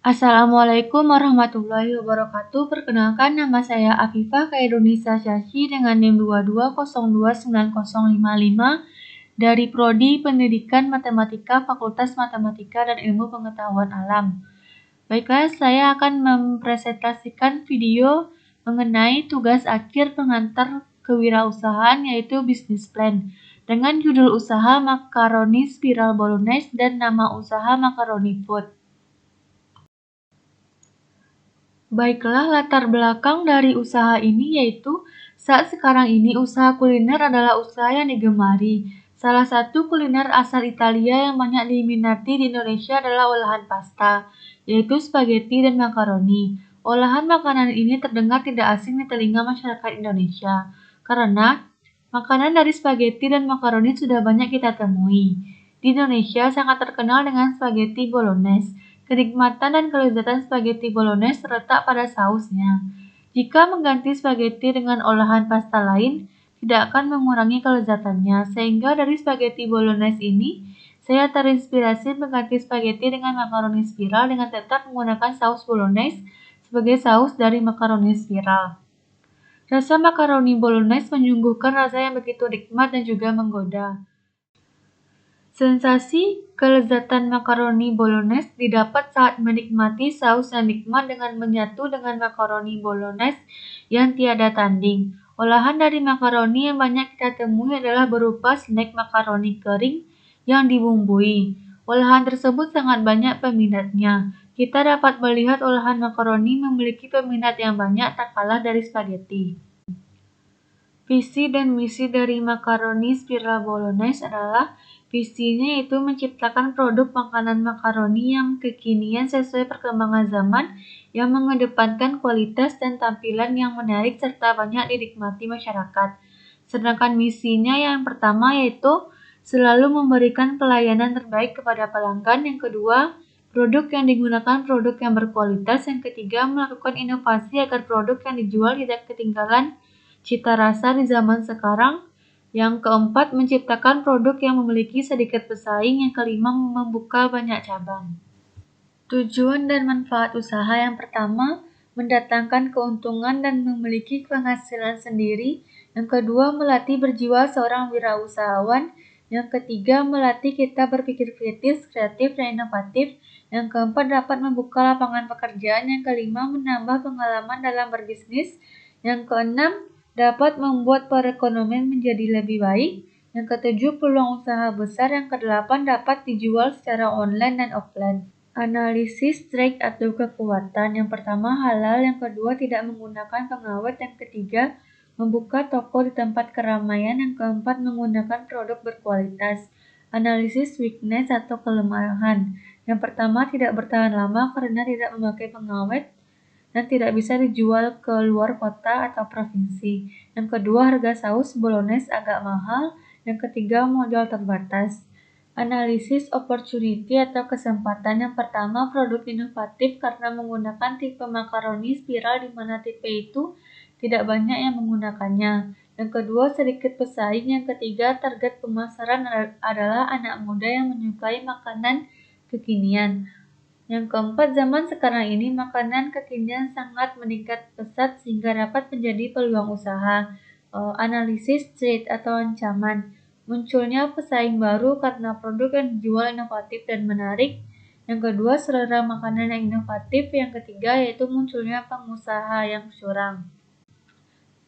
Assalamualaikum warahmatullahi wabarakatuh. Perkenalkan, nama saya Afifah Khairunisa Syahsi dengan NIM 22029055 dari Prodi Pendidikan Matematika Fakultas Matematika dan Ilmu Pengetahuan Alam. Baiklah, saya akan mempresentasikan video mengenai tugas akhir pengantar kewirausahaan yaitu Business Plan dengan judul usaha Makaroni Spiral Bolognese dan nama usaha Makaroni Food. Baiklah, latar belakang dari usaha ini yaitu saat sekarang ini usaha kuliner adalah usaha yang digemari. Salah satu kuliner asal Italia yang banyak diminati di Indonesia adalah olahan pasta, yaitu spaghetti dan makaroni. Olahan makanan ini terdengar tidak asing di telinga masyarakat Indonesia, karena makanan dari spaghetti dan makaroni sudah banyak kita temui. Di Indonesia sangat terkenal dengan spaghetti bolognese. Kenikmatan dan kelezatan spaghetti bolognese terletak pada sausnya. Jika mengganti spaghetti dengan olahan pasta lain, tidak akan mengurangi kelezatannya. Sehingga dari spaghetti bolognese ini, saya terinspirasi mengganti spaghetti dengan makaroni spiral dengan tetap menggunakan saus bolognese sebagai saus dari makaroni spiral. Rasa makaroni bolognese menyuguhkan rasa yang begitu nikmat dan juga menggoda. Sensasi kelezatan makaroni bolognese didapat saat menikmati saus yang nikmat dengan menyatu dengan makaroni bolognese yang tiada tanding. Olahan dari makaroni yang banyak kita temui adalah berupa snack makaroni kering yang dibumbui. Olahan tersebut sangat banyak peminatnya. Kita dapat melihat olahan makaroni memiliki peminat yang banyak tak kalah dari spaghetti. Visi dan misi dari makaroni spiral bolognese adalah visinya yaitu menciptakan produk makanan makaroni yang kekinian sesuai perkembangan zaman yang mengedepankan kualitas dan tampilan yang menarik serta banyak dinikmati masyarakat. Sedangkan misinya yang pertama yaitu selalu memberikan pelayanan terbaik kepada pelanggan. Yang kedua, produk yang digunakan produk yang berkualitas. Yang ketiga, melakukan inovasi agar produk yang dijual tidak ketinggalan cita rasa di zaman sekarang. Yang keempat, menciptakan produk yang memiliki sedikit pesaing. Yang kelima, membuka banyak cabang. Tujuan dan manfaat usaha yang pertama, mendatangkan keuntungan dan memiliki penghasilan sendiri. Yang kedua, melatih berjiwa seorang wirausahawan. Yang ketiga, melatih kita berpikir kritis, kreatif, dan inovatif. Yang keempat, dapat membuka lapangan pekerjaan. Yang kelima, menambah pengalaman dalam berbisnis. Yang keenam, dapat membuat perekonomian menjadi lebih baik. Yang ketujuh, peluang usaha besar. Yang kedelapan, dapat dijual secara online dan offline. Analisis strength atau kekuatan. Yang pertama, halal. Yang kedua, tidak menggunakan pengawet. Yang ketiga, membuka toko di tempat keramaian. Yang keempat, menggunakan produk berkualitas. Analisis weakness atau kelemahan. Yang pertama, tidak bertahan lama karena tidak memakai pengawet dan tidak bisa dijual ke luar kota atau provinsi. Yang kedua, harga saus bolognese agak mahal. Yang ketiga, modal terbatas. Analisis opportunity atau kesempatan. Yang pertama, produk inovatif karena menggunakan tipe makaroni spiral di mana tipe itu tidak banyak yang menggunakannya. Yang kedua, sedikit pesaing. Yang ketiga, target pemasaran adalah anak muda yang menyukai makanan kekinian. Yang keempat, zaman sekarang ini makanan kekinian sangat meningkat pesat sehingga dapat menjadi peluang usaha. Analisis threat atau ancaman. Munculnya pesaing baru karena produk yang dijual inovatif dan menarik. Yang kedua, selera makanan yang inovatif. Yang ketiga, yaitu munculnya pengusaha yang curang.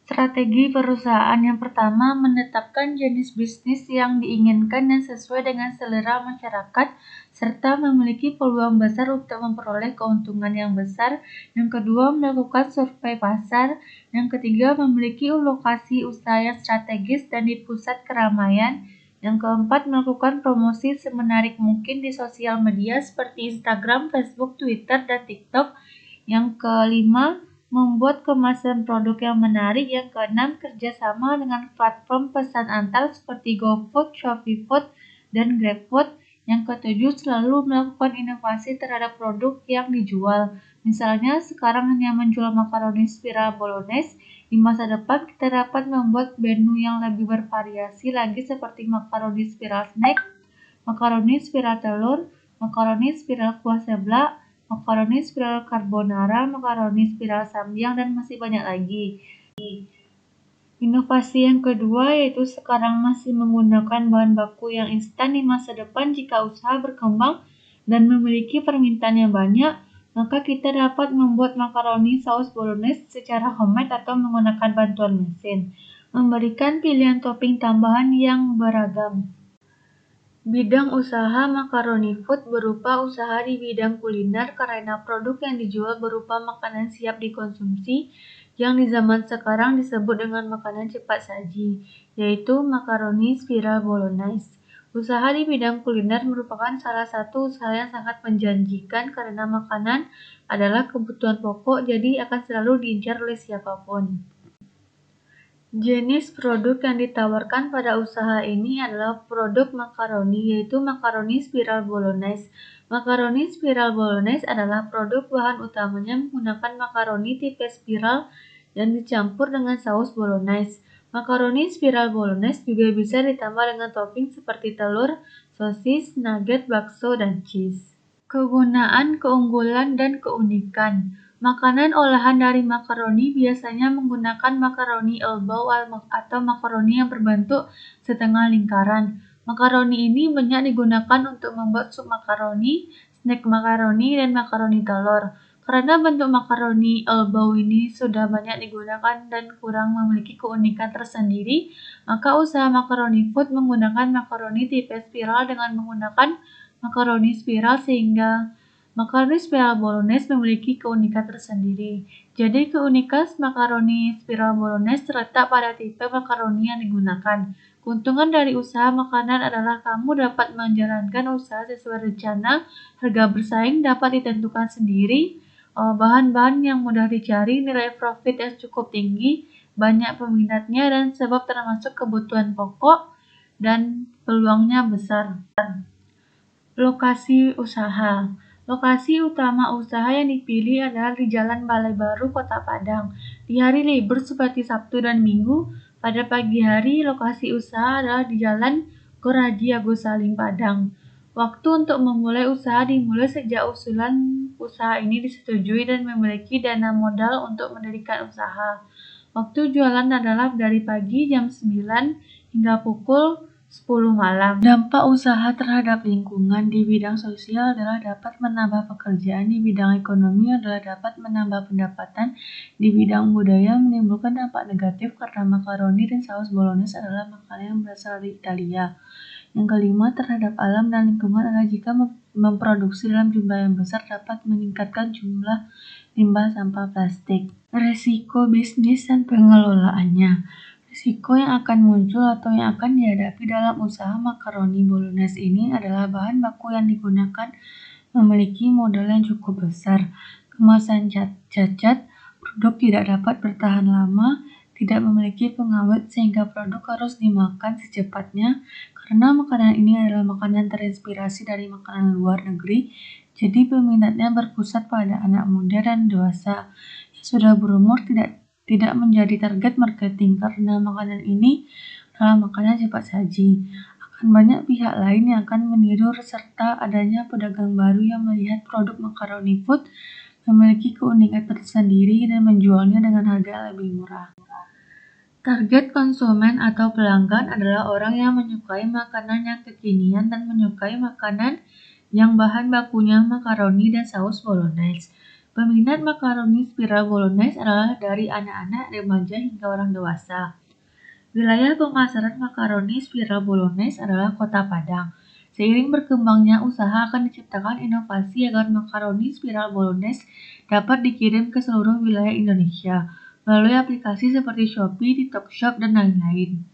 Strategi perusahaan yang pertama, menetapkan jenis bisnis yang diinginkan dan sesuai dengan selera masyarakat, serta memiliki peluang besar untuk memperoleh keuntungan yang besar. Yang kedua, melakukan survei pasar. Yang ketiga, memiliki lokasi usaha yang strategis dan di pusat keramaian. Yang keempat, melakukan promosi semenarik mungkin di sosial media seperti Instagram, Facebook, Twitter, dan TikTok. Yang kelima, membuat kemasan produk yang menarik. Yang keenam, kerjasama dengan platform pesan antar seperti GoFood, ShopeeFood, dan GrabFood. Yang ketujuh, selalu melakukan inovasi terhadap produk yang dijual. Misalnya, sekarang hanya menjual makaroni spiral bolognese. Di masa depan, kita dapat membuat menu yang lebih bervariasi lagi seperti makaroni spiral snack, makaroni spiral telur, makaroni spiral kuah seblak, makaroni spiral carbonara, makaroni spiral samyang, dan masih banyak lagi. Inovasi yang kedua yaitu sekarang masih menggunakan bahan baku yang instan. Di masa depan, jika usaha berkembang dan memiliki permintaan yang banyak, maka kita dapat membuat makaroni saus bolognese secara homemade atau menggunakan bantuan mesin, memberikan pilihan topping tambahan yang beragam. Bidang usaha makaroni food berupa usaha di bidang kuliner karena produk yang dijual berupa makanan siap dikonsumsi yang di zaman sekarang disebut dengan makanan cepat saji, yaitu makaroni spiral bolognese. Usaha di bidang kuliner merupakan salah satu usaha yang sangat menjanjikan karena makanan adalah kebutuhan pokok, jadi akan selalu diincar oleh siapapun. Jenis produk yang ditawarkan pada usaha ini adalah produk makaroni, yaitu makaroni spiral bolognese. Makaroni spiral bolognese adalah produk bahan utamanya menggunakan makaroni tipe spiral yang dicampur dengan saus bolognese. Makaroni spiral bolognese juga bisa ditambah dengan topping seperti telur, sosis, nugget, bakso, dan cheese. Kegunaan, keunggulan, dan keunikan. Makanan olahan dari makaroni biasanya menggunakan makaroni elbow atau makaroni yang berbentuk setengah lingkaran. Makaroni ini banyak digunakan untuk membuat sup makaroni, snack makaroni, dan makaroni telur. Karena bentuk makaroni elbow ini sudah banyak digunakan dan kurang memiliki keunikan tersendiri, maka usaha makaroni food menggunakan makaroni tipe spiral dengan menggunakan makaroni spiral sehingga makaroni spiral bolognese memiliki keunikan tersendiri. Jadi keunikan makaroni spiral bolognese terletak pada tipe makaroni yang digunakan. Keuntungan dari usaha makanan adalah kamu dapat menjalankan usaha sesuai rencana, harga bersaing dapat ditentukan sendiri, bahan-bahan yang mudah dicari, nilai profit yang cukup tinggi, banyak peminatnya, dan sebab termasuk kebutuhan pokok, dan peluangnya besar. Lokasi usaha. Lokasi utama usaha yang dipilih adalah di Jalan Balai Baru, Kota Padang. Di hari libur seperti Sabtu dan Minggu, pada pagi hari lokasi usaha adalah di Jalan Gor Haji Agus Salim, Padang. Waktu untuk memulai usaha dimulai sejak usulan usaha ini disetujui dan memiliki dana modal untuk mendirikan usaha. Waktu jualan adalah dari pagi jam 9 hingga pukul 10 malam. Dampak usaha terhadap lingkungan di bidang sosial adalah dapat menambah pekerjaan, di bidang ekonomi adalah dapat menambah pendapatan, di bidang budaya menimbulkan dampak negatif karena makaroni dan saus bolognese adalah makanan yang berasal dari Italia. Yang kelima, terhadap alam dan lingkungan adalah jika memproduksi dalam jumlah yang besar dapat meningkatkan jumlah limbah sampah plastik. Resiko bisnis dan pengelolaannya. Risiko yang akan muncul atau yang akan dihadapi dalam usaha makaroni bolognese ini adalah bahan baku yang digunakan memiliki modal yang cukup besar, kemasan cacat, produk tidak dapat bertahan lama, tidak memiliki pengawet sehingga produk harus dimakan secepatnya karena makanan ini adalah makanan terinspirasi dari makanan luar negeri, jadi peminatnya berpusat pada anak muda dan dewasa yang sudah berumur tidak menjadi target marketing karena makanan ini adalah makanan cepat saji. Akan banyak pihak lain yang akan meniru serta adanya pedagang baru yang melihat produk makaroni food memiliki keunikan tersendiri dan menjualnya dengan harga yang lebih murah. Target konsumen atau pelanggan adalah orang yang menyukai makanan yang kekinian dan menyukai makanan yang bahan bakunya makaroni dan saus bolognese. Peminat makaroni spiral bolognese adalah dari anak-anak, remaja hingga orang dewasa. Wilayah pemasaran makaroni spiral bolognese adalah Kota Padang. Seiring berkembangnya usaha akan diciptakan inovasi agar makaroni spiral bolognese dapat dikirim ke seluruh wilayah Indonesia melalui aplikasi seperti Shopee, TikTok Shop, dan lain-lain.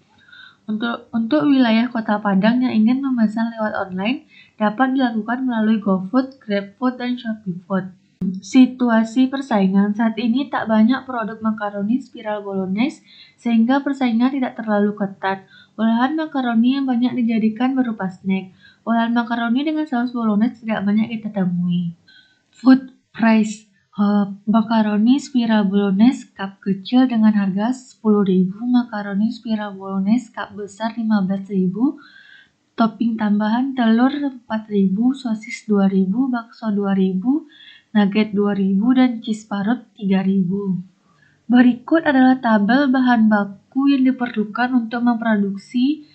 Untuk wilayah Kota Padang yang ingin memesan lewat online dapat dilakukan melalui GoFood, GrabFood, dan ShopeeFood. Situasi persaingan saat ini tak banyak produk makaroni spiral bolognese sehingga persaingan tidak terlalu ketat. Olahan makaroni yang banyak dijadikan berupa snack. Olahan makaroni dengan saus bolognese tidak banyak kita temui. Food price. Makaroni spiral bolognese cup kecil dengan harga 10.000, makaroni spiral bolognese cup besar 15.000, topping tambahan telur 4.000, sosis 2.000, bakso 2.000, nugget 2.000, dan cheese parut 3.000. Berikut adalah tabel bahan baku yang diperlukan untuk memproduksi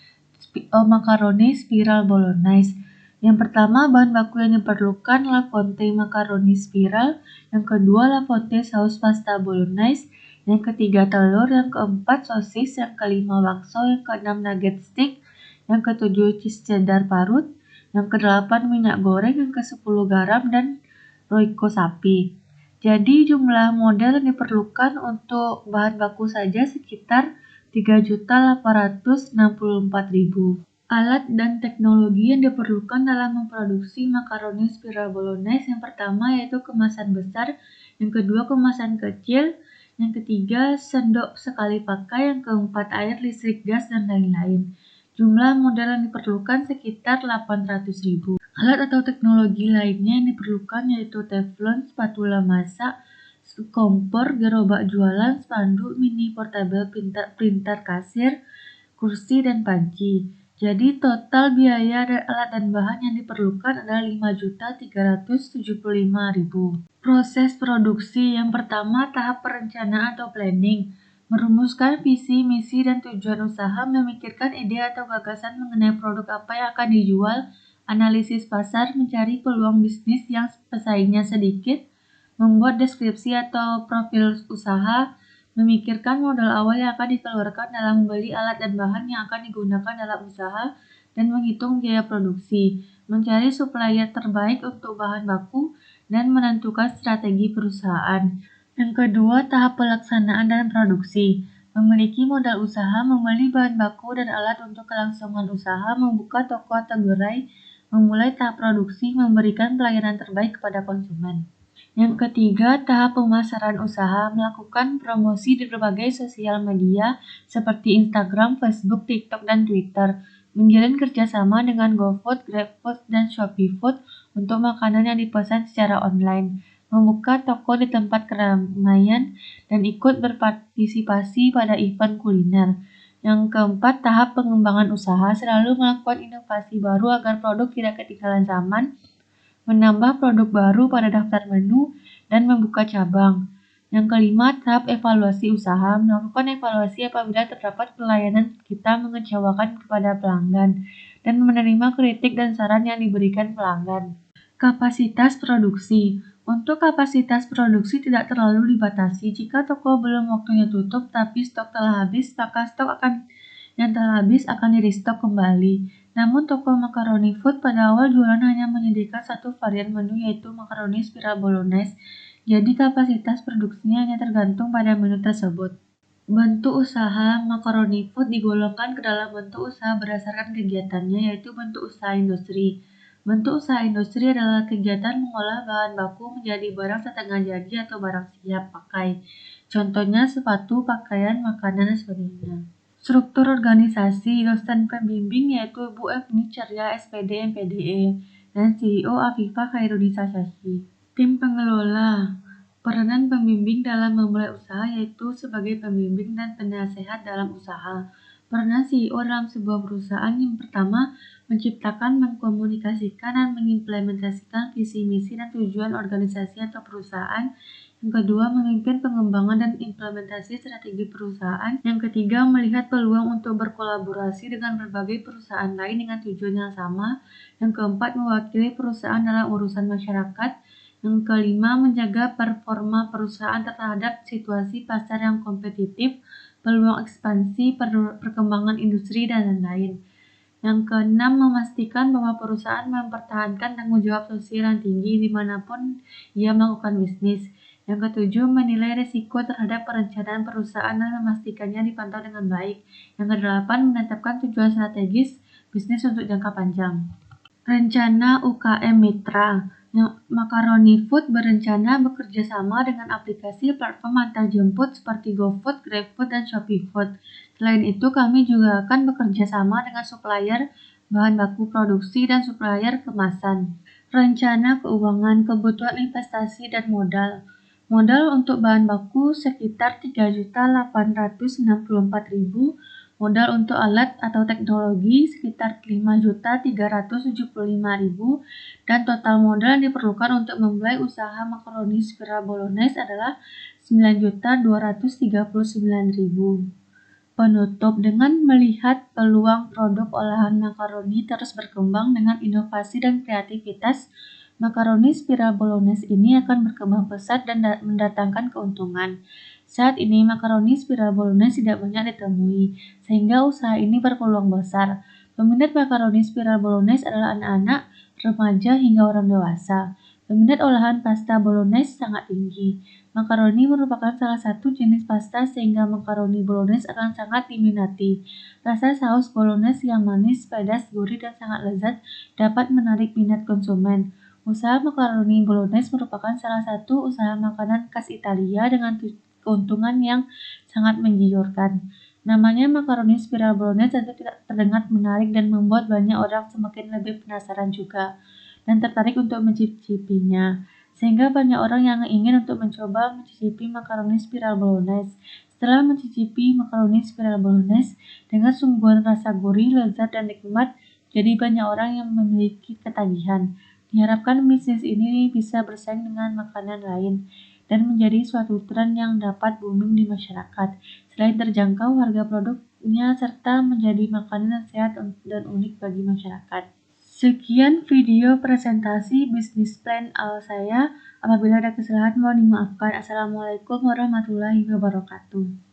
makaroni spiral bolognese. Yang pertama, bahan baku yang diperlukan La Fonte makaroni spiral, yang kedua La Fonte saus pasta bolognese, yang ketiga telur, yang keempat sosis, yang kelima bakso, yang keenam nugget stick, yang ketujuh cheese cheddar parut, yang kedelapan minyak goreng, yang ke-10 garam, dan Royco sapi. Jadi jumlah modal yang diperlukan untuk bahan baku saja sekitar 3.864.000. Alat dan teknologi yang diperlukan dalam memproduksi makaroni spiral bolognese yang pertama yaitu kemasan besar, yang kedua kemasan kecil, yang ketiga sendok sekali pakai, yang keempat air, listrik, gas, dan lain-lain. Jumlah modal yang diperlukan sekitar 800.000. Alat atau teknologi lainnya yang diperlukan yaitu teflon, spatula masak, kompor, gerobak jualan, spanduk, mini portable printer kasir, kursi, dan panci. Jadi total biaya alat dan bahan yang diperlukan adalah 5.375.000. Proses produksi yang pertama, tahap perencanaan atau planning. Merumuskan visi, misi, dan tujuan usaha, memikirkan ide atau gagasan mengenai produk apa yang akan dijual, analisis pasar, mencari peluang bisnis yang pesaingnya sedikit, membuat deskripsi atau profil usaha, memikirkan modal awal yang akan dikeluarkan dalam membeli alat dan bahan yang akan digunakan dalam usaha, dan menghitung biaya produksi, mencari supplier terbaik untuk bahan baku, dan menentukan strategi perusahaan. Yang kedua, tahap pelaksanaan dan produksi. Memiliki modal usaha, membeli bahan baku dan alat untuk kelangsungan usaha, membuka toko atau gerai, memulai tahap produksi, memberikan pelayanan terbaik kepada konsumen. Yang ketiga, tahap pemasaran usaha, melakukan promosi di berbagai sosial media seperti Instagram, Facebook, TikTok, dan Twitter, menjalin kerjasama dengan GoFood, GrabFood, dan ShopeeFood untuk makanan yang dipesan secara online, membuka toko di tempat keramaian, dan ikut berpartisipasi pada event kuliner. Yang keempat, tahap pengembangan usaha, selalu melakukan inovasi baru agar produk tidak ketinggalan zaman, menambah produk baru pada daftar menu, dan membuka cabang. Yang kelima, tahap evaluasi usaha, melakukan evaluasi apabila terdapat pelayanan kita mengecewakan kepada pelanggan, dan menerima kritik dan saran yang diberikan pelanggan. Kapasitas produksi. Untuk kapasitas produksi tidak terlalu dibatasi. Jika toko belum waktunya tutup tapi stok telah habis, maka stok yang telah habis akan di-restock kembali. Namun toko makaroni food pada awal jualan hanya menyediakan satu varian menu yaitu makaroni spiral bolognese. Jadi kapasitas produksinya hanya tergantung pada menu tersebut. Bentuk usaha makaroni food digolongkan ke dalam bentuk usaha berdasarkan kegiatannya, yaitu bentuk usaha industri. Bentuk usaha industri adalah kegiatan mengolah bahan baku menjadi barang setengah jadi atau barang siap pakai. Contohnya sepatu, pakaian, makanan, dan sebagainya. Struktur organisasi dosen pembimbing yaitu Bu Efni Ceria, SPD, MPDE, dan CEO Afifa Khairunisa Syasyi. Tim pengelola. Peranan pembimbing dalam memulai usaha yaitu sebagai pembimbing dan penasehat dalam usaha. Peranan CEO dalam sebuah perusahaan yang pertama, menciptakan, mengkomunikasikan, dan mengimplementasikan visi, misi, dan tujuan organisasi atau perusahaan. Yang kedua, memimpin pengembangan dan implementasi strategi perusahaan. Yang ketiga, melihat peluang untuk berkolaborasi dengan berbagai perusahaan lain dengan tujuan yang sama. Yang keempat, mewakili perusahaan dalam urusan masyarakat. Yang kelima, menjaga performa perusahaan terhadap situasi pasar yang kompetitif, peluang ekspansi, perkembangan industri, dan lain-lain. Yang keenam, memastikan bahwa perusahaan mempertahankan tanggung jawab sosial yang tinggi dimanapun ia melakukan bisnis. Yang ketujuh, menilai risiko terhadap perencanaan perusahaan dan memastikannya dipantau dengan baik. Yang kedelapan, menetapkan tujuan strategis bisnis untuk jangka panjang. Rencana UKM Mitra. Makaroni Food berencana bekerja sama dengan aplikasi platform antar jemput seperti GoFood, GrabFood, dan ShopeeFood. Selain itu, kami juga akan bekerja sama dengan supplier bahan baku produksi dan supplier kemasan. Rencana keuangan, kebutuhan investasi, dan modal. Modal untuk bahan baku sekitar 3.864.000, Modal untuk alat atau teknologi sekitar 5.375.000 dan total modal yang diperlukan untuk memulai usaha makaroni spiral bolognese adalah 9.239.000. Penutup, dengan melihat peluang produk olahan makaroni terus berkembang dengan inovasi dan kreativitas, makaroni spiral bolognese ini akan berkembang pesat dan mendatangkan keuntungan. Saat ini makaroni spiral bolognese tidak banyak ditemui, sehingga usaha ini berpeluang besar. Peminat makaroni spiral bolognese adalah anak-anak, remaja, hingga orang dewasa. Peminat olahan pasta bolognese sangat tinggi. Makaroni merupakan salah satu jenis pasta sehingga makaroni bolognese akan sangat diminati. Rasa saus bolognese yang manis, pedas, gurih, dan sangat lezat dapat menarik minat konsumen. Usaha makaroni bolognese merupakan salah satu usaha makanan khas Italia dengan keuntungan yang sangat menggiurkan. Namanya makaroni spiral bolognese tentu tidak terdengar menarik dan membuat banyak orang semakin lebih penasaran juga dan tertarik untuk mencicipinya. Sehingga banyak orang yang ingin untuk mencoba mencicipi makaroni spiral bolognese. Setelah mencicipi makaroni spiral bolognese dengan sungguhan rasa gurih, lezat, dan nikmat, jadi banyak orang yang memiliki ketagihan. Diharapkan bisnis ini bisa bersaing dengan makanan lain dan menjadi suatu tren yang dapat booming di masyarakat. Selain terjangkau harga produknya serta menjadi makanan yang sehat dan unik bagi masyarakat. Sekian video presentasi bisnis plan saya. Apabila ada kesalahan mohon dimaafkan. Assalamualaikum warahmatullahi wabarakatuh.